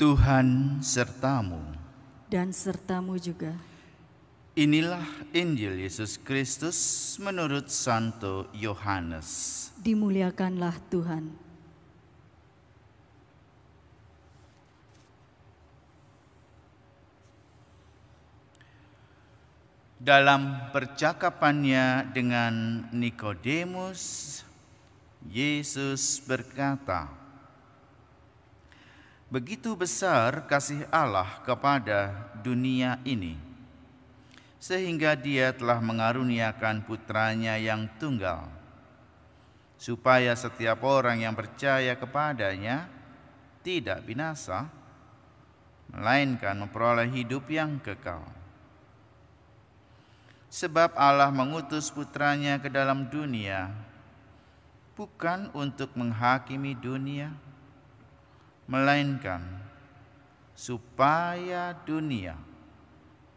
Tuhan sertamu. Dan sertamu juga. Inilah Injil Yesus Kristus menurut Santo Yohanes. Dimuliakanlah Tuhan. Dalam percakapannya dengan Nikodemus, Yesus berkata, "Begitu besar kasih Allah kepada dunia ini, sehingga Dia telah mengaruniakan Putranya yang tunggal, supaya setiap orang yang percaya kepadanya tidak binasa, melainkan memperoleh hidup yang kekal. Sebab Allah mengutus Putranya ke dalam dunia, bukan untuk menghakimi dunia, melainkan supaya dunia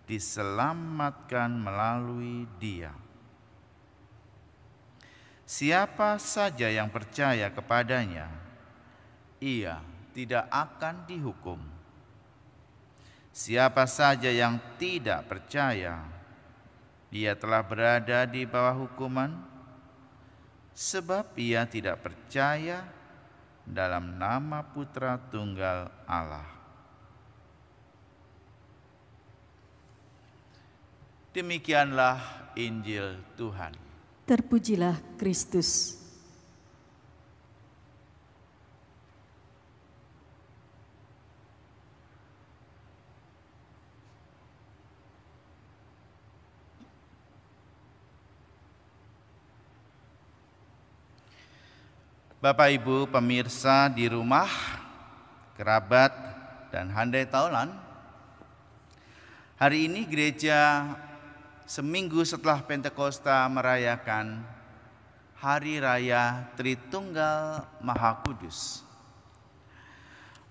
diselamatkan melalui Dia. Siapa saja yang percaya kepadanya, ia tidak akan dihukum. Siapa saja yang tidak percaya, ia telah berada di bawah hukuman, sebab ia tidak percaya dalam nama Putra Tunggal Allah." Demikianlah Injil Tuhan. Terpujilah Kristus. Bapak Ibu pemirsa di rumah, kerabat dan handai taulan, hari ini gereja seminggu setelah Pentakosta merayakan Hari Raya Tritunggal Maha Kudus.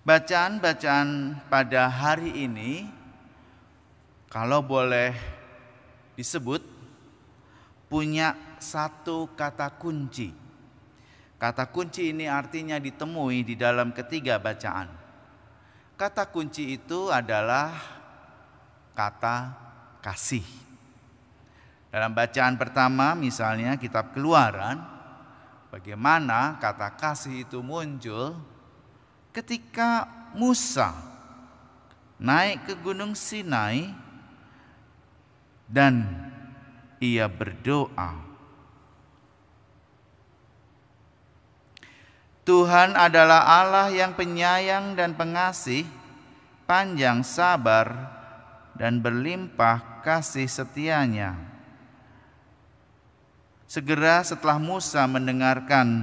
Bacaan-bacaan pada hari ini, kalau boleh disebut, punya satu kata kunci. Kata kunci ini artinya ditemui di dalam ketiga bacaan. Kata kunci itu adalah kata kasih. Dalam bacaan pertama misalnya kitab Keluaran, bagaimana kata kasih itu muncul ketika Musa naik ke Gunung Sinai dan ia berdoa. Tuhan adalah Allah yang penyayang dan pengasih, panjang sabar dan berlimpah kasih setianya. Segera setelah Musa mendengarkan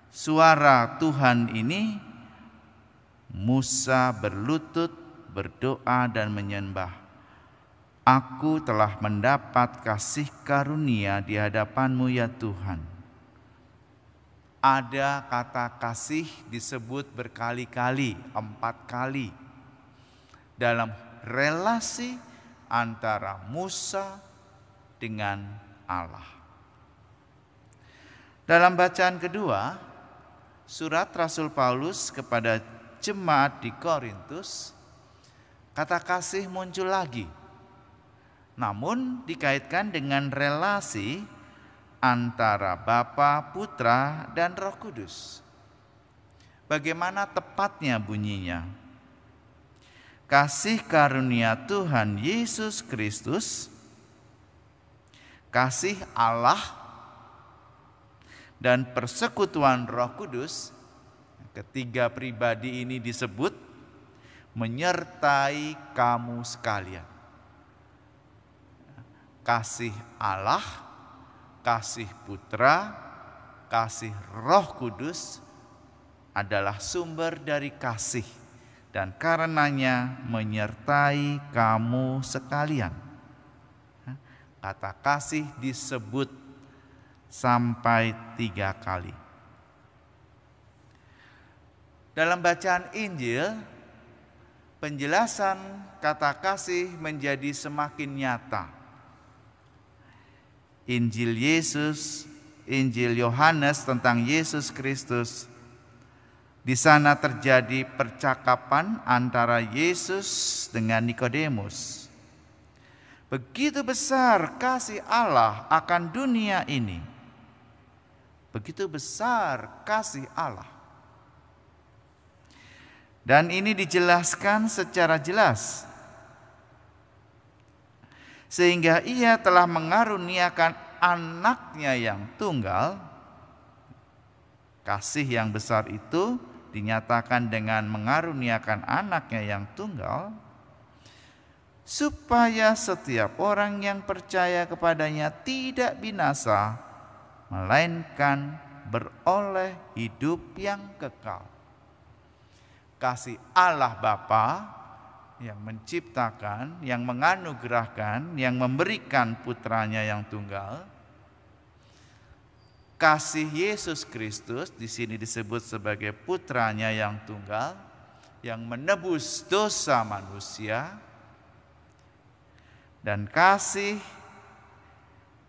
suara Tuhan ini, Musa berlutut, berdoa dan menyembah. "Aku telah mendapat kasih karunia di hadapan-Mu ya Tuhan." Ada kata kasih disebut berkali-kali, 4 kali dalam relasi antara Musa dengan Allah. Dalam bacaan kedua, surat Rasul Paulus kepada jemaat di Korintus, kata kasih muncul lagi, namun dikaitkan dengan relasi antara Bapa, Putra, dan Roh Kudus. Bagaimana tepatnya bunyinya? Kasih karunia Tuhan Yesus Kristus, kasih Allah, dan persekutuan Roh Kudus, ketiga pribadi ini disebut menyertai kamu sekalian. Kasih Allah, kasih Putra, kasih Roh Kudus adalah sumber dari kasih dan karenanya menyertai kamu sekalian. Kata kasih disebut sampai 3 kali. Dalam bacaan Injil, penjelasan kata kasih menjadi semakin nyata. Injil Yohanes tentang Yesus Kristus Di sana terjadi percakapan antara Yesus dengan Nikodemus. Begitu besar kasih Allah akan dunia ini. Begitu besar kasih Allah. Dan ini dijelaskan secara jelas. Sehingga ia telah mengaruniakan anaknya yang tunggal. Kasih yang besar itu dinyatakan dengan mengaruniakan anaknya yang tunggal, supaya setiap orang yang percaya kepadanya tidak binasa, melainkan beroleh hidup yang kekal. Kasih Allah Bapa yang menciptakan, yang menganugerahkan, yang memberikan putranya yang tunggal. Kasih Yesus Kristus di sini disebut sebagai putranya yang tunggal, yang menebus dosa manusia. Dan kasih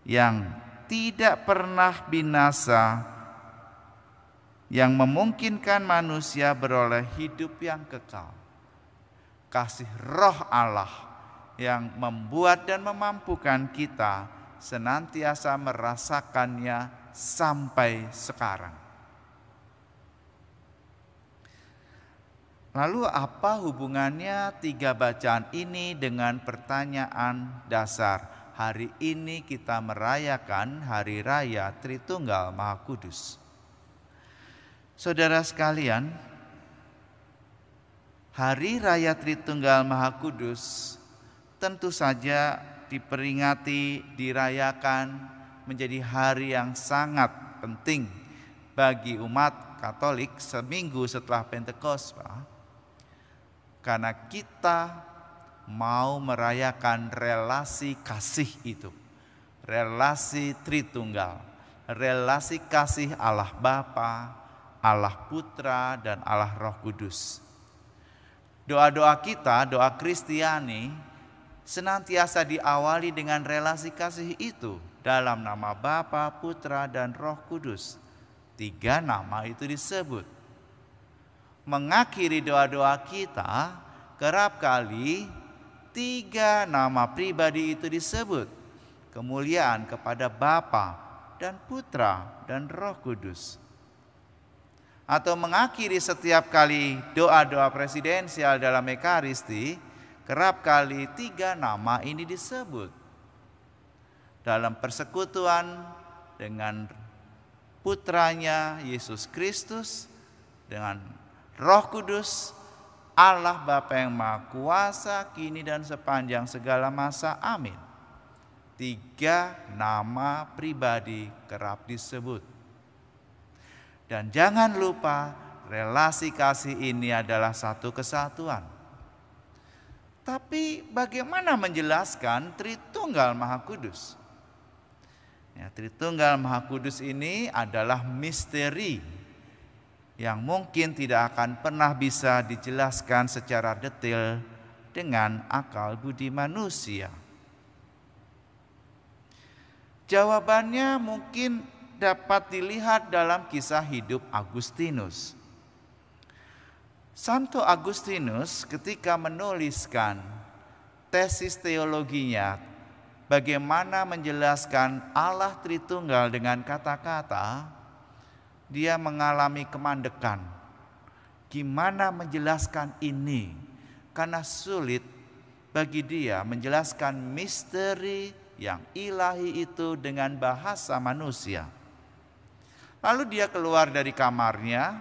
yang tidak pernah binasa, yang memungkinkan manusia beroleh hidup yang kekal. Kasih Roh Allah yang membuat dan memampukan kita senantiasa merasakannya sampai sekarang. Lalu apa hubungannya 3 bacaan ini dengan pertanyaan dasar? Hari ini kita merayakan Hari Raya Tritunggal Maha Kudus. Saudara sekalian, Hari Raya Tritunggal Maha Kudus tentu saja diperingati, dirayakan menjadi hari yang sangat penting bagi umat Katolik seminggu setelah Pentakosta. Karena kita mau merayakan relasi kasih itu, relasi Tritunggal, relasi kasih Allah Bapa, Allah Putra, dan Allah Roh Kudus. Doa-doa kita, doa Kristiani, senantiasa diawali dengan relasi kasih itu dalam nama Bapa, Putra, dan Roh Kudus. 3 nama itu disebut. Mengakhiri doa-doa kita, kerap kali 3 nama pribadi itu disebut. Kemuliaan kepada Bapa dan Putra dan Roh Kudus. Atau mengakhiri setiap kali doa-doa presidensial dalam Ekaristi, kerap kali 3 nama ini disebut. Dalam persekutuan dengan putranya Yesus Kristus, dengan Roh Kudus, Allah Bapa yang Maha Kuasa, kini dan sepanjang segala masa. Amin. 3 nama pribadi kerap disebut. Dan jangan lupa, relasi kasih ini adalah satu kesatuan. Tapi bagaimana menjelaskan Tritunggal Maha Kudus? Ya, Tritunggal Maha Kudus ini adalah misteri yang mungkin tidak akan pernah bisa dijelaskan secara detail dengan akal budi manusia. Jawabannya mungkin dapat dilihat dalam kisah hidup Agustinus. Santo Agustinus ketika menuliskan tesis teologinya, bagaimana menjelaskan Allah Tritunggal dengan kata-kata, dia mengalami kemandekan. Gimana menjelaskan ini? Karena sulit bagi dia menjelaskan misteri yang ilahi itu dengan bahasa manusia. Lalu dia keluar dari kamarnya,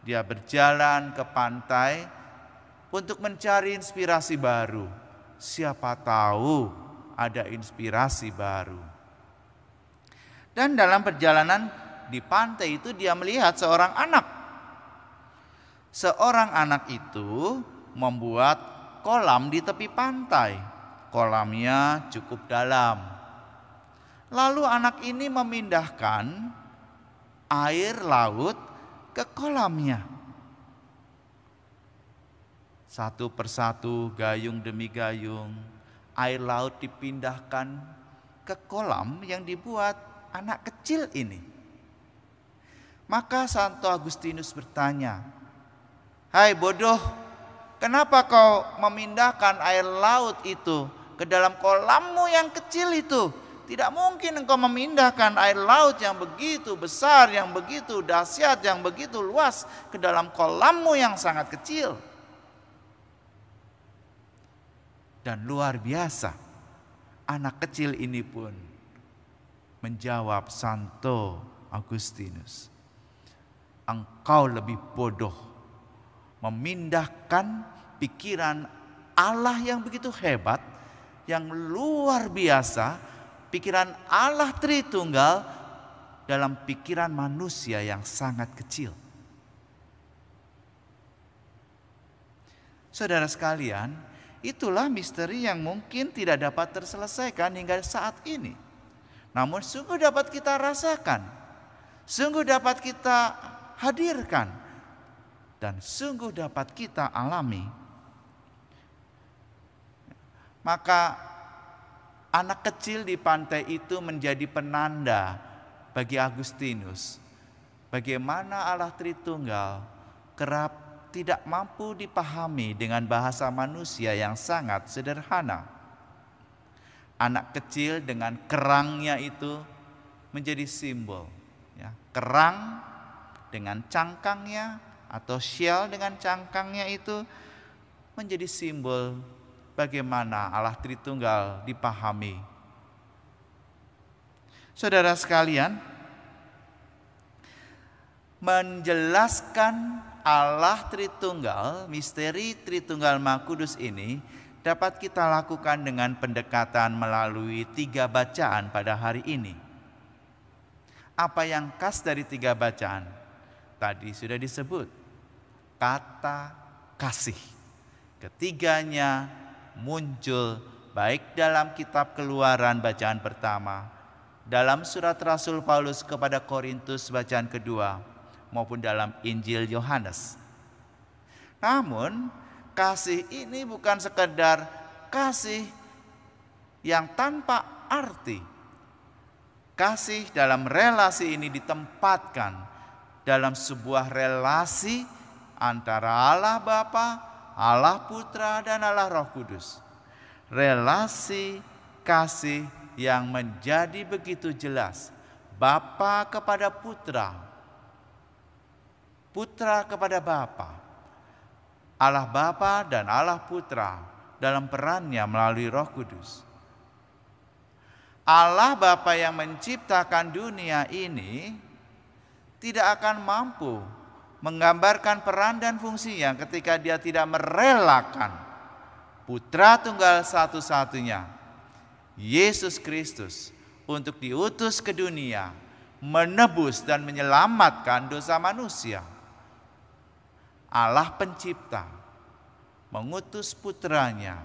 dia berjalan ke pantai untuk mencari inspirasi baru. Siapa tahu ada inspirasi baru. Dan dalam perjalanan di pantai itu dia melihat seorang anak. Seorang anak itu membuat kolam di tepi pantai. Kolamnya cukup dalam. Lalu anak ini memindahkan air laut ke kolamnya. Satu persatu, gayung demi gayung, air laut dipindahkan ke kolam yang dibuat anak kecil ini. Maka Santo Agustinus bertanya, "Hai bodoh, kenapa kau memindahkan air laut itu ke dalam kolammu yang kecil itu? Tidak mungkin engkau memindahkan air laut yang begitu besar, yang begitu dahsyat, yang begitu luas ke dalam kolammu yang sangat kecil." Dan luar biasa, anak kecil ini pun menjawab Santo Agustinus, "Engkau lebih bodoh memindahkan pikiran Allah yang begitu hebat, yang luar biasa, pikiran Allah Tritunggal dalam pikiran manusia yang sangat kecil." Saudara sekalian, itulah misteri yang mungkin tidak dapat terselesaikan hingga saat ini. Namun sungguh dapat kita rasakan, sungguh dapat kita hadirkan, dan sungguh dapat kita alami. Maka anak kecil di pantai itu menjadi penanda bagi Agustinus bagaimana Allah Tritunggal kerap tidak mampu dipahami dengan bahasa manusia yang sangat sederhana. Anak kecil dengan kerangnya itu menjadi simbol. Ya, kerang dengan cangkangnya atau shell dengan cangkangnya itu menjadi simbol bagaimana Allah Tritunggal dipahami. Saudara sekalian, menjelaskan Allah Tritunggal, misteri Tritunggal Maha Kudus ini dapat kita lakukan dengan pendekatan melalui 3 bacaan pada hari ini. Apa yang khas dari 3 bacaan? Tadi sudah disebut, kata kasih. Ketiganya muncul baik dalam kitab Keluaran bacaan pertama, dalam surat Rasul Paulus kepada Korintus bacaan kedua, maupun dalam Injil Yohanes. Namun kasih ini bukan sekedar kasih yang tanpa arti. Kasih dalam relasi ini ditempatkan dalam sebuah relasi antara Allah Bapa, Allah Putra, dan Allah Roh Kudus. Relasi kasih yang menjadi begitu jelas. Bapa kepada Putra, Putra kepada Bapa, Allah Bapa dan Allah Putra dalam perannya melalui Roh Kudus. Allah Bapa yang menciptakan dunia ini tidak akan mampu menggambarkan peran dan fungsinya ketika Dia tidak merelakan Putra Tunggal satu-satunya, Yesus Kristus, untuk diutus ke dunia, menebus dan menyelamatkan dosa manusia. Allah Pencipta mengutus putranya,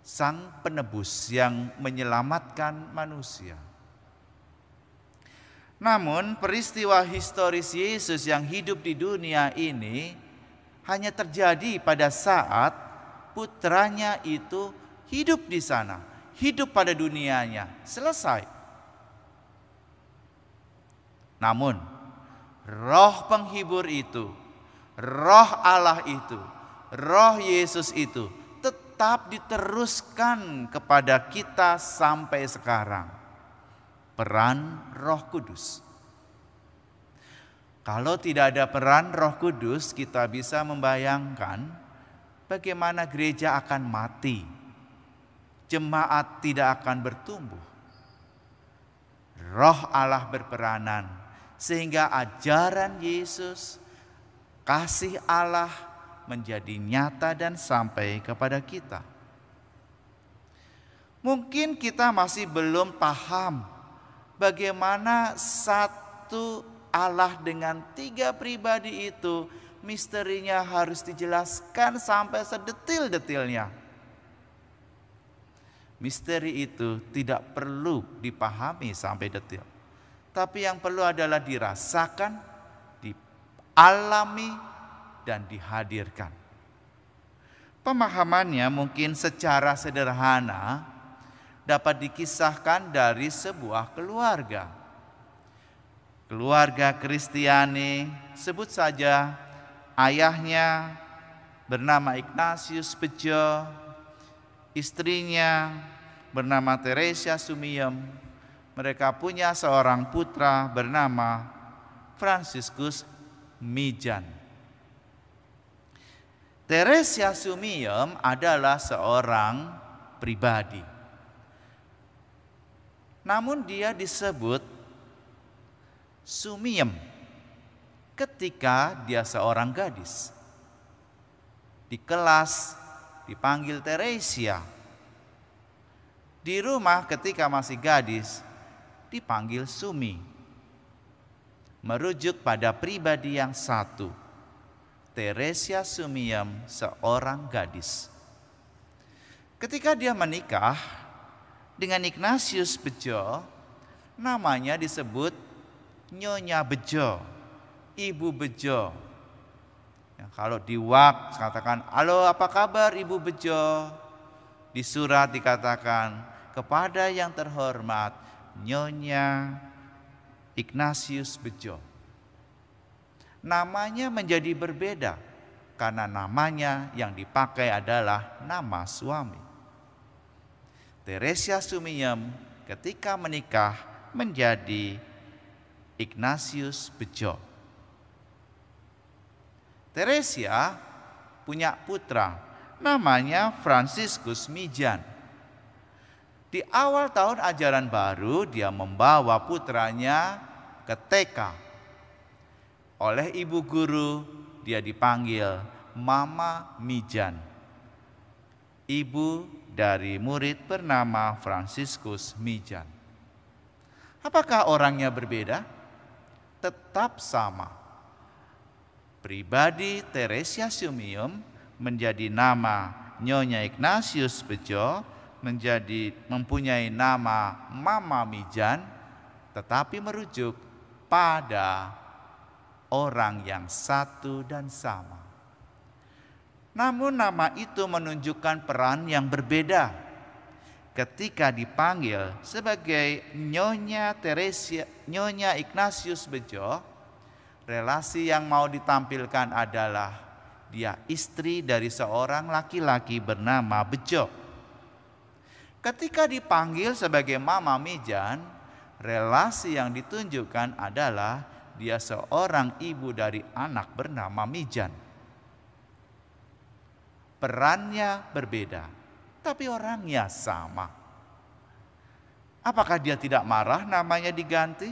Sang Penebus yang menyelamatkan manusia. Namun peristiwa historis Yesus yang hidup di dunia ini hanya terjadi pada saat putranya itu hidup di sana, hidup pada dunianya, selesai. Namun Roh penghibur itu, Roh Allah itu, Roh Yesus itu tetap diteruskan kepada kita sampai sekarang. Peran Roh Kudus. Kalau tidak ada peran Roh Kudus, kita bisa membayangkan bagaimana gereja akan mati. Jemaat tidak akan bertumbuh. Roh Allah berperanan sehingga ajaran Yesus, kasih Allah menjadi nyata dan sampai kepada kita. Mungkin kita masih belum paham bagaimana satu Allah dengan 3 pribadi itu misterinya harus dijelaskan sampai sedetil-detilnya. Misteri itu tidak perlu dipahami sampai detil, tapi yang perlu adalah dirasakan, dialami, dan dihadirkan. Pemahamannya mungkin secara sederhana dapat dikisahkan dari sebuah keluarga. keluarga Kristiani, sebut saja ayahnya bernama Ignatius Bejo, istrinya bernama Teresia Sumiem. Mereka punya seorang putra bernama Fransiskus Mijan. Teresia Sumiem adalah seorang pribadi. Namun dia disebut Sumiem ketika dia seorang gadis. Di kelas dipanggil Teresia. Di rumah ketika masih gadis dipanggil Sumi. Merujuk pada pribadi yang satu. Teresia Sumiem seorang gadis. Ketika dia menikah dengan Ignatius Bejo, namanya disebut Nyonya Bejo, Ibu Bejo. Ya, kalau di wak katakan, halo apa kabar Ibu Bejo? Di surat dikatakan, kepada yang terhormat Nyonya Ignatius Bejo. Namanya menjadi berbeda karena namanya yang dipakai adalah nama suami. Teresia Sumiem ketika menikah menjadi Ignatius Bejo. Teresia punya putra namanya Fransiskus Mijan. Di awal tahun ajaran baru dia membawa putranya ke TK. Oleh ibu guru dia dipanggil Mama Mijan. Ibu dari murid bernama Fransiskus Mijan. Apakah orangnya berbeda? Tetap sama. Pribadi Teresia Sumiem menjadi nama Nyonya Ignatius Bejo, mempunyai nama Mama Mijan, tetapi merujuk pada orang yang satu dan sama. Namun nama itu menunjukkan peran yang berbeda. Ketika dipanggil sebagai Nyonya Ignatius Bejo, relasi yang mau ditampilkan adalah dia istri dari seorang laki-laki bernama Bejo. Ketika dipanggil sebagai Mama Mijan, relasi yang ditunjukkan adalah dia seorang ibu dari anak bernama Mijan. Perannya berbeda, tapi orangnya sama. Apakah dia tidak marah namanya diganti?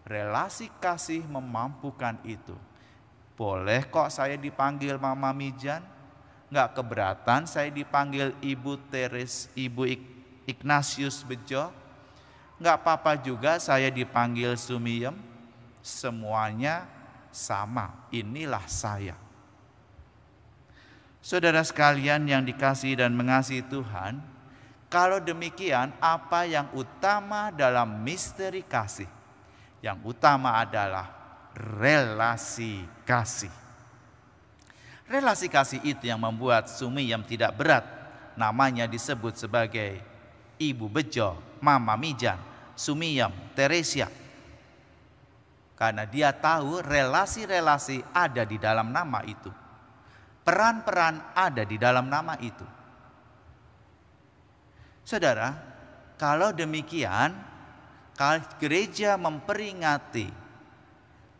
Relasi kasih memampukan itu. Boleh kok saya dipanggil Mama Mijan? Nggak keberatan saya dipanggil Ibu Ignatius Bejo? Nggak apa-apa juga saya dipanggil Sumiem? Semuanya sama, inilah saya. Saudara sekalian yang dikasihi dan mengasihi Tuhan, kalau demikian apa yang utama dalam misteri kasih? Yang utama adalah relasi kasih. Relasi kasih itu yang membuat Sumiem tidak berat. Namanya disebut sebagai Ibu Bejo, Mama Mijan, Sumiem, Teresia. Karena dia tahu relasi-relasi ada di dalam nama itu. Peran-peran ada di dalam nama itu. Saudara, kalau demikian, gereja memperingati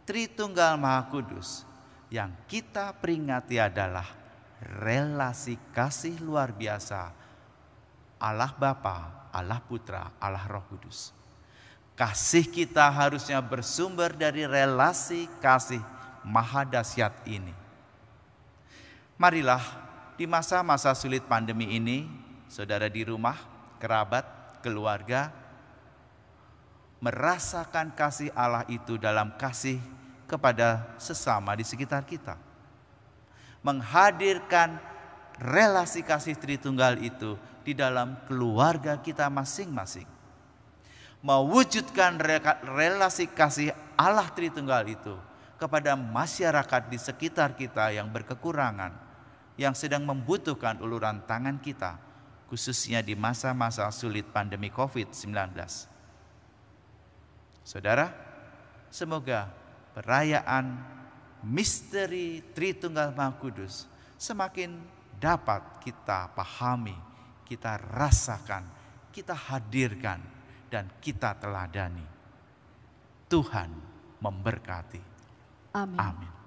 Tritunggal Maha Kudus, yang kita peringati adalah relasi kasih luar biasa Allah Bapa, Allah Putra, Allah Roh Kudus. Kasih kita harusnya bersumber dari relasi kasih maha dahsyat ini. Marilah di masa-masa sulit pandemi ini, saudara di rumah, kerabat, keluarga, merasakan kasih Allah itu dalam kasih kepada sesama di sekitar kita. Menghadirkan relasi kasih Tritunggal itu di dalam keluarga kita masing-masing. Mewujudkan relasi kasih Allah Tritunggal itu kepada masyarakat di sekitar kita yang berkekurangan, yang sedang membutuhkan uluran tangan kita, khususnya di masa-masa sulit pandemi COVID-19. Saudara, Semoga perayaan misteri Tritunggal Maha Kudus semakin dapat kita pahami, kita rasakan, kita hadirkan, dan kita teladani. Tuhan memberkati. Amin. Amin.